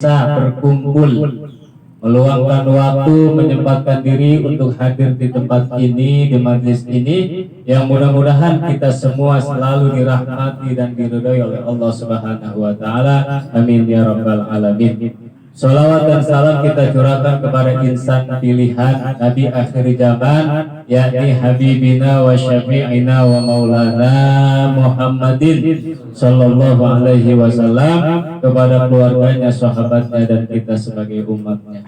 bisa berkumpul, meluangkan waktu, menyempatkan diri untuk hadir di tempat ini, di majelis ini, yang mudah-mudahan kita semua selalu dirahmati dan diridhai oleh Allah Subhanahu wa taala. Amin ya rabbal alamin. Salawat dan salam kita curahkan kepada insan pilihan Nabi akhir zaman, yakni Habibina wa Syafi'ina wa Maulana Muhammadin sallallahu alaihi wasallam, kepada keluarganya, sahabatnya, dan kita sebagai umatnya.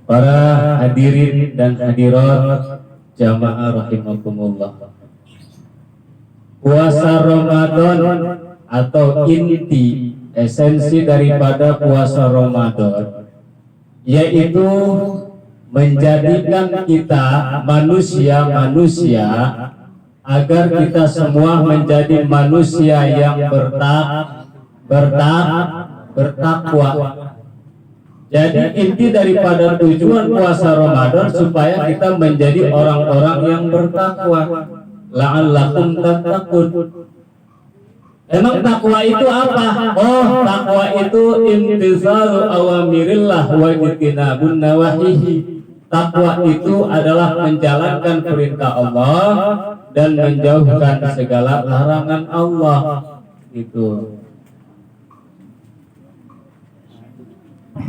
Para hadirin dan hadirat jamaah rahimakumullah. Puasa Ramadan atau inti esensi daripada puasa Ramadan yaitu menjadikan kita manusia agar kita semua menjadi manusia yang bertakwa. Jadi inti daripada tujuan puasa Ramadan supaya kita menjadi orang-orang yang bertakwa. La'allakum tattaqun. Emang takwa itu apa? Oh, takwa itu imtithalu awamirillah wa ijtinabun nawahihi. Takwa itu adalah menjalankan perintah Allah dan menjauhkan segala larangan Allah. Itu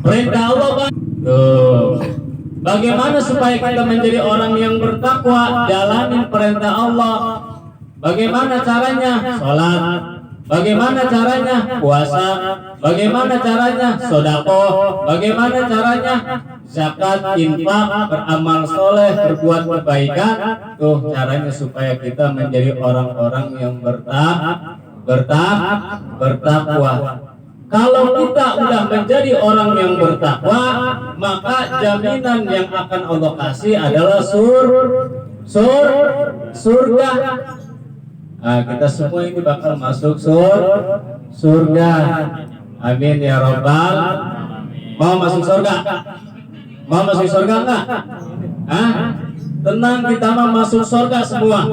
perintah Allah. Bagaimana supaya kita menjadi orang yang bertakwa? Jalanin perintah Allah. Bagaimana caranya? Sholat. Bagaimana caranya? Puasa. Bagaimana caranya? Sedekah. Bagaimana caranya? Zakat, infak, beramal soleh, berbuat kebaikan. Tuh caranya supaya kita menjadi orang-orang yang bertakwa. Kalau kita udah menjadi orang yang bertakwa, maka jaminan yang akan Allah kasih adalah surga. Nah, kita semua ini bakal masuk surga. Amin ya rabbal. Mau masuk surga? Mau masuk surga enggak? Tenang, kita mau masuk surga semua.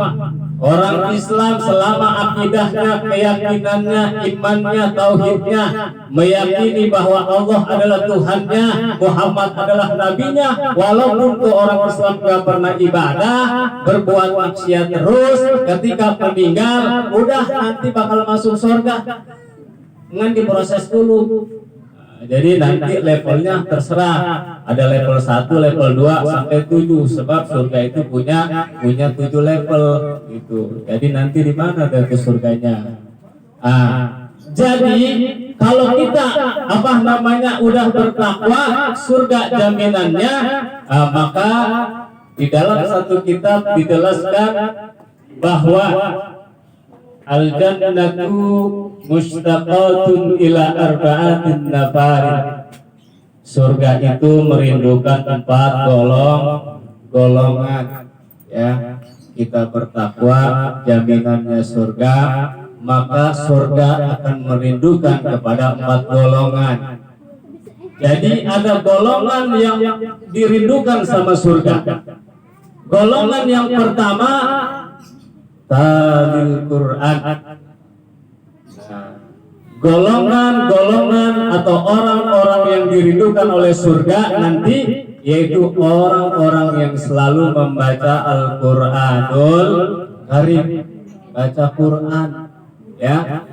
Orang Islam selama akidahnya, keyakinannya, imannya, tauhidnya, meyakini bahwa Allah adalah Tuhannya, Muhammad adalah nabinya, walaupun tuh orang Islam gak pernah ibadah, berbuat maksiat terus, ketika meninggal udah nanti bakal masuk surga. Dengan diproses dulu. Jadi nanti levelnya terserah, ada level 1, level 2 sampai 7, sebab surga itu punya 7 level gitu. Jadi nanti di mana dari surganya? Jadi kalau kita udah bertakwa, surga jaminannya, maka di dalam satu kitab dijelaskan bahwa al-jannatu mustaqatun ila arba'atin nafarin. Surga itu merindukan 4 golongan. Ya, kita bertakwa, jaminannya surga, maka surga akan merindukan kepada 4 golongan. Jadi ada golongan yang dirindukan sama surga. Golongan yang pertama talil Quran. Golongan atau orang-orang yang dirindukan oleh surga nanti yaitu orang-orang yang selalu membaca Al-Qur'anul Karim, baca Quran, ya,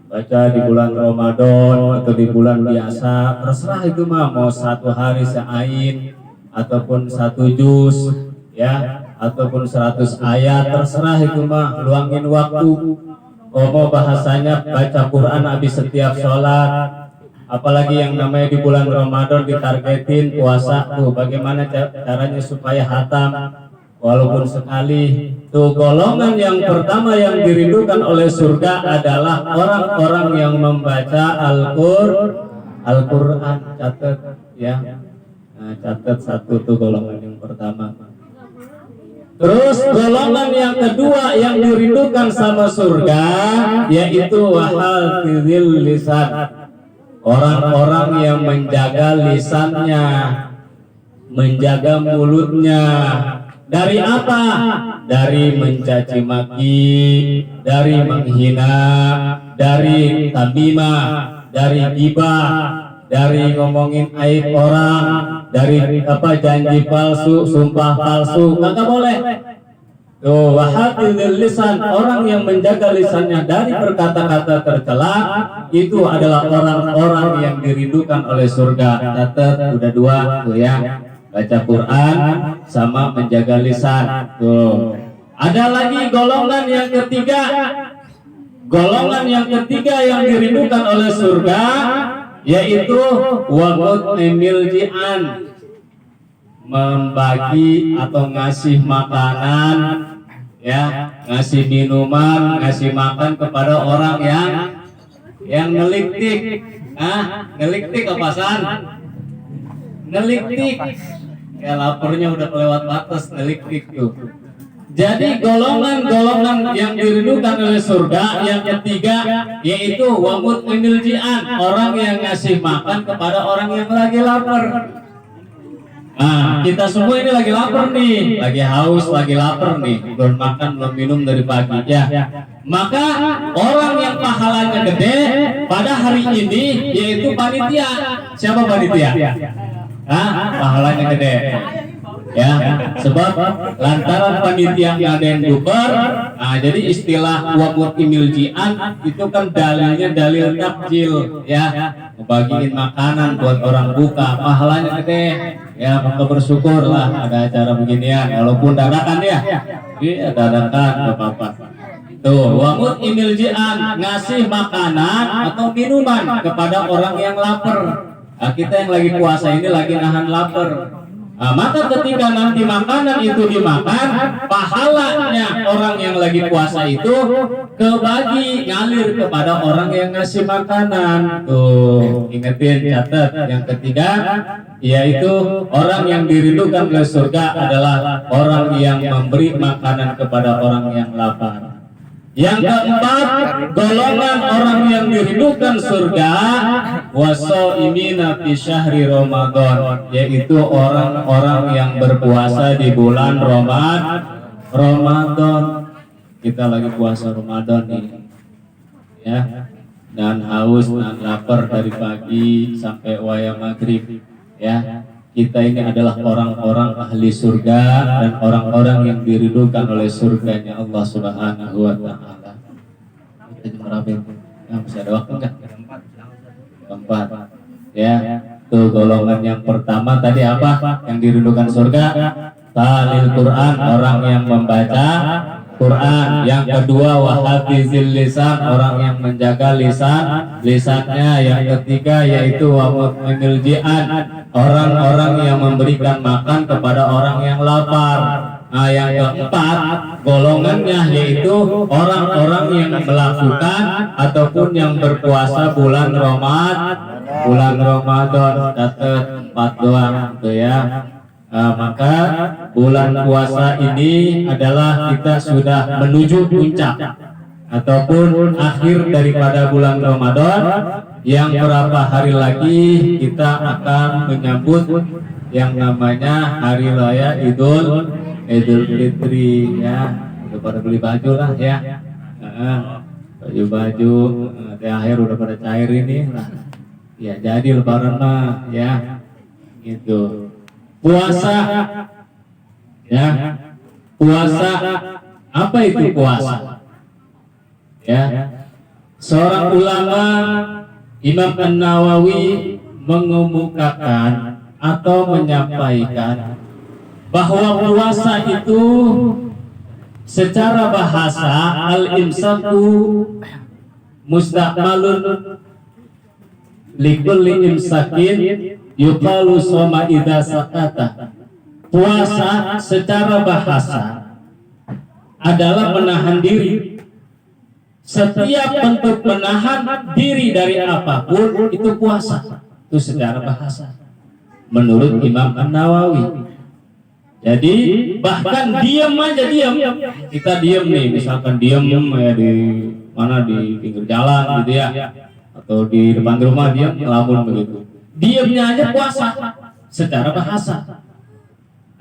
baca di bulan Ramadan atau di bulan biasa, terserah itu mah, mau 1 hari seain ataupun 1 juz, ya, ataupun 100 ayat, terserah itu mah, luangin waktu. Mau bahasanya baca Quran habis setiap sholat, apalagi yang namanya di bulan Ramadan ditargetin puasa, tuh bagaimana caranya supaya hatam walaupun sekali. Tuh golongan yang pertama yang dirindukan oleh surga adalah orang-orang yang membaca Al-Quran. Catat ya, catat 1 tuh golongan yang pertama. Terus golongan yang kedua yang dirindukan sama surga yaitu wahafizil lisan, orang-orang yang menjaga lisannya, menjaga mulutnya. Dari apa? Dari mencaci maki, dari menghina, dari tamimah, dari ghibah, dari ngomongin aib orang, dari janji palsu, sumpah palsu, kagak boleh. Tuh, wahafizil lisan, orang yang menjaga lisannya dari berkata-kata tercela, itu adalah orang-orang yang dirindukan oleh surga. Catat, udah 2 tuh ya, baca Quran sama menjaga lisan. Tuh, ada lagi golongan yang ketiga. Golongan yang ketiga yang dirindukan oleh surga, yaitu wamut'imil ji'an, membagi atau ngasih makanan, ya, ngasih minuman, ngasih makan kepada orang yang ngeliktik. Ngeliktik apa San? Ngeliktik. Ya, laparnya udah kelewat batas, ngeliktik tuh. Jadi golongan-golongan yang dirindukan oleh surga yang ketiga, yaitu wamut'imil ji'an, orang yang ngasih makan kepada orang yang lagi lapar. Nah, kita semua ini lagi lapar nih, lagi haus, lagi lapar nih, belum makan, belum minum dari pagi ya. Maka orang yang pahalanya gede pada hari ini yaitu panitia. Siapa panitia? Pahalanya gede. Ya, sebab lantaran panitia ngadain bubar. Nah, jadi istilah wamut'imil ji'an itu kan dalilnya dalil takjil, ya, ngebagiin makanan buat orang buka, pahalanya gede. Ya, maka bersyukurlah ada acara beginian, walaupun dadakan ya. Iya, dadakan, gak apa-apa. Tuh, wamut'imil ji'an, ngasih makanan atau minuman kepada orang yang lapar. Nah, kita yang lagi puasa ini lagi nahan lapar. Nah, maka ketika nanti makanan itu dimakan, pahalanya orang yang lagi puasa itu kebagi, ngalir kepada orang yang ngasih makanan. Tuh, ingetin, catat. Yang ketiga, yaitu orang yang dirindukan oleh surga adalah orang yang memberi makanan kepada orang yang lapar. Yang keempat, golongan orang yang dirindukan surga wasoimina fi syahri Ramadan, yaitu orang-orang yang berpuasa di bulan Ramadan. Kita lagi puasa Ramadan nih, ya, dan haus dan lapar dari pagi sampai waya maghrib, ya. Kita ini adalah orang-orang ahli surga dan orang-orang yang diridhokan oleh surganya Allah Subhanahu wa Ta'ala. Kita merapin, masih ada waktu enggak? Keempat, ya. Tuh, golongan yang pertama tadi apa? Yang dirindukan surga, talil Quran, orang yang membaca Quran. Yang kedua, wahafizil lisan, orang yang menjaga lisannya. Yang ketiga yaitu wamut'imil ji'an, orang-orang yang memberikan makan kepada orang yang lapar. Nah, yang keempat golongannya yaitu orang-orang yang melakukan ataupun yang berpuasa bulan Ramadan. Catat 4 doang gitu ya. Maka bulan puasa ini adalah kita sudah menuju puncak ataupun akhir daripada bulan Ramadan. Yang berapa hari lagi kita akan menyambut yang namanya hari raya Idul Fitri, ya. Udah pada beli baju lah ya, baju di akhir udah pada cair ini lah ya, jadi lebaran mah ya gitu. Puasa, ya, puasa, apa itu puasa? Ya, seorang ulama Imam An-Nawawi mengemukakan atau menyampaikan bahwa puasa itu secara bahasa al-imsaku mustaqbalun likulli imsakin yuqalu soma idza sakata. Puasa secara bahasa adalah menahan diri. Setiap bentuk menahan diri dari apapun itu puasa. Itu secara bahasa menurut Imam An-Nawawi. Jadi bahkan diam aja, kita diam nih, misalkan diam ya di mana, di pinggir jalan gitu ya, atau di depan rumah diam ngelamun begitu. Diamnya aja puasa secara bahasa.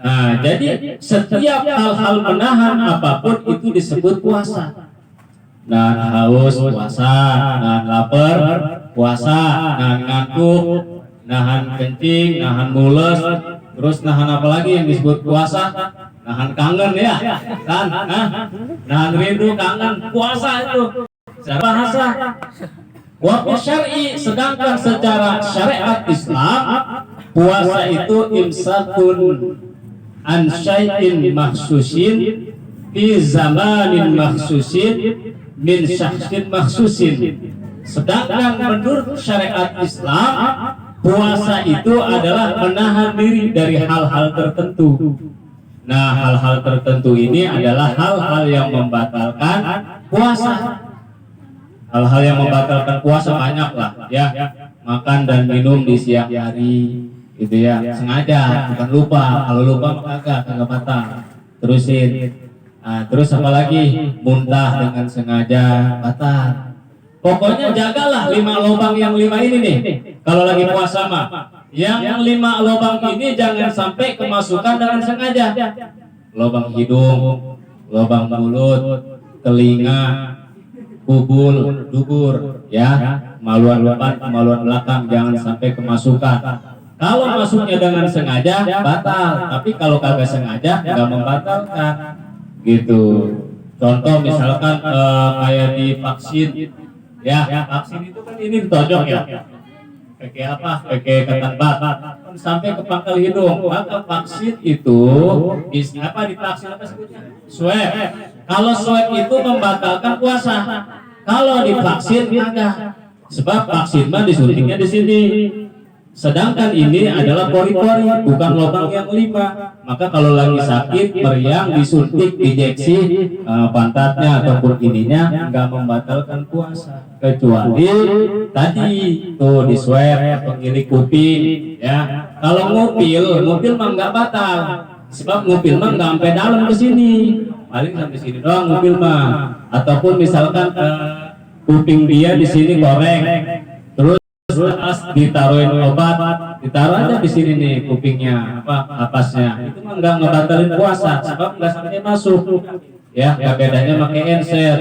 Nah, jadi setiap hal-hal menahan apapun itu disebut puasa. Nah, haus puasa, nah lapar puasa, nah ngantuk nahan kencing, nahan mules, terus nahan apa lagi yang disebut puasa? Nahan kangen ya, kan? Nahan rindu, kangen, puasa itu. Secara bahasa. Wa syar'i, sedangkan secara syariat Islam, puasa itu imsakun an syai'in makhsusin fi zamanin makhsusin min syakhsin makhsusin. Sedangkan menurut syariat Islam, puasa itu adalah menahan diri dari hal-hal tertentu. Nah, hal-hal tertentu ini adalah hal-hal yang membatalkan puasa. Hal-hal yang membatalkan puasa banyak lah, ya. Makan dan minum di siang hari, gitu ya. Sengaja, bukan lupa. Kalau lupa maka kagak batal. Terusin. Nah, terus apa lagi? Muntah dengan sengaja, batal. Pokoknya jagalah 5 lubang yang 5 ini nih. Kalau lagi puasa mah, yang 5 lubang ini jangan sampai kemasukan dengan sengaja. Lubang hidung, lubang mulut, telinga, kubul, dubur, ya, kemaluan depan, kemaluan belakang jangan sampai kemasukan. Kalau masuknya dengan sengaja batal, tapi kalau kagak sengaja nggak membatalkan, gitu. Contoh misalkan kayak di vaksin. Ya, vaksin itu kan ini ditojok ya. Pakai apa? Pakai ketan bat. Sampai ke pangkal hidung. Maka vaksin itu apa divaksin apa sebutnya? Swab. Kalau swab itu membatalkan puasa. Kalau divaksin enggak. Sebab vaksin mah disuntiknya di sini. Sedangkan ini adalah pori-pori, bukan lubang yang 5. Maka kalau lagi sakit, meriang, disuntik, injeksi pantatnya ataupun ininya, nggak membatalkan puasa. Kecuali tadi tuh di swab atau ngilik kuping, ya. Kalau ngupil mah nggak batal. Sebab ngupil mah nggak sampai dalam ke sini, paling sampai sini doang ngupil mah. Ataupun misalkan kuping dia di sini koreng. Pas ditaruhin obat, ditaruh aja di sini nih kupingnya, napasnya. Itu mah nggak ngebatalin puasa, sebab nggak sampai masuk. Ya, bedanya pakai enser,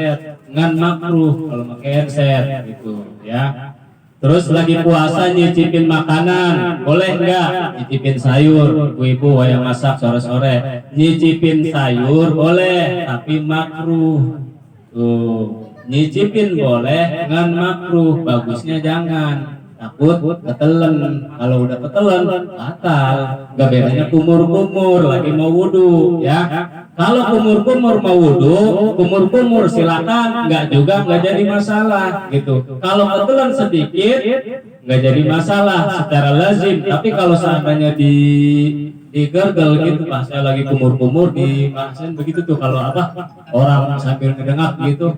ngan makruh kalau pakai enser gitu, ya. Terus lagi puasa nyicipin makanan, boleh nggak? Nyicipin sayur, ibu-ibu yang masak sore-sore, nyicipin sayur boleh, tapi makruh. Tuh, nyicipin boleh, ngan makruh, bagusnya jangan. Takut ketelen, kalau udah ketelen batal. Gak bedanya kumur-kumur lagi mau wudhu, ya. Kalau kumur-kumur mau wudhu, kumur-kumur silakan, nggak jadi masalah gitu. Kalau ketelen sedikit nggak jadi masalah secara lazim. Tapi kalau seandainya digergel gitu, pas saya lagi kumur-kumur di pasien begitu tuh, kalau apa orang sambil ngedengak gitu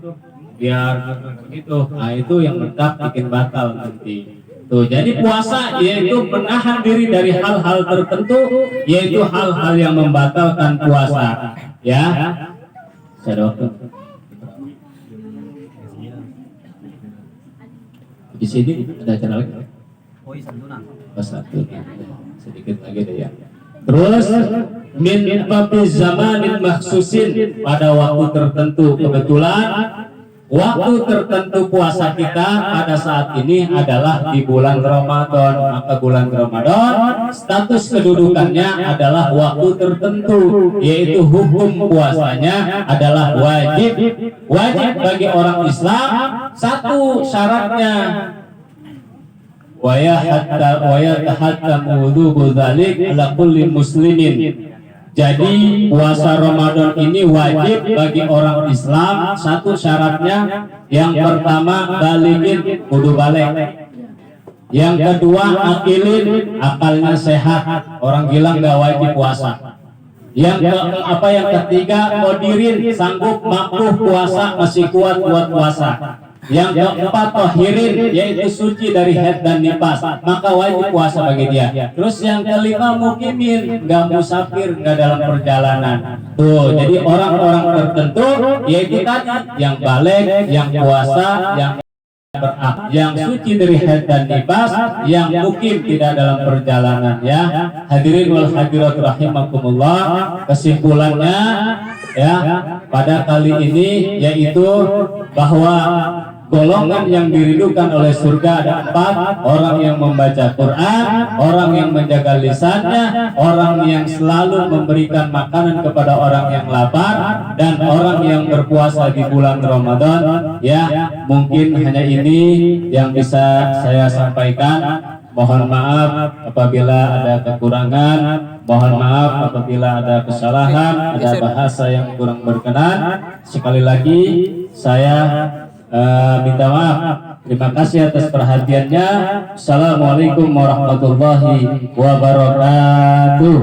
biar begitu, nah itu yang mentak bikin batal nanti. Tuh, jadi puasa yaitu menahan diri dari hal-hal tertentu, yaitu hal-hal yang membatalkan puasa. Ya, saya dokter. Di sini ada acara lagi. Oh, satu. Sedikit lagi deh ya. Terus min babi zamanin makhsusin, pada waktu tertentu. Kebetulan waktu tertentu puasa kita pada saat ini adalah di bulan Ramadan. Maka bulan Ramadan status kedudukannya adalah waktu tertentu, yaitu hukum puasanya adalah wajib. Wajib bagi orang Islam. Satu syaratnya, wa yatahattamu wudhu dzalik ala kulli muslimin. Jadi puasa Ramadan ini wajib bagi orang Islam. Satu syaratnya, yang pertama balighin, kudu balik. Yang kedua akilin, akalnya sehat, orang gila nggak wajib puasa. Yang ketiga qadirin, sanggup mampu puasa, masih kuat buat puasa. Yang keempat tahirin, yaitu suci dari haid dan nifas, maka wajib puasa bagi dia. Terus yang kelima mukimin, nggak musafir, nggak dalam perjalanan. Tuh, jadi orang-orang tertentu yaitu tadi yang balik, yang puasa, yang suci dari haid dan nifas, yang mukim tidak dalam perjalanan, ya. Hadirin wal hadirat rahimakumullah, kesimpulannya ya pada kali ini yaitu bahwa golongan yang dirindukan oleh surga ada 4: orang yang membaca Quran, orang yang menjaga lisannya, orang yang selalu memberikan makanan kepada orang yang lapar, dan orang yang berpuasa di bulan Ramadan. Ya, mungkin hanya ini yang bisa saya sampaikan. Mohon maaf apabila ada kekurangan, mohon maaf apabila ada kesalahan, ada bahasa yang kurang berkenan. Sekali lagi saya minta maaf. Terima kasih atas perhatiannya. Assalamualaikum warahmatullahi wabarakatuh.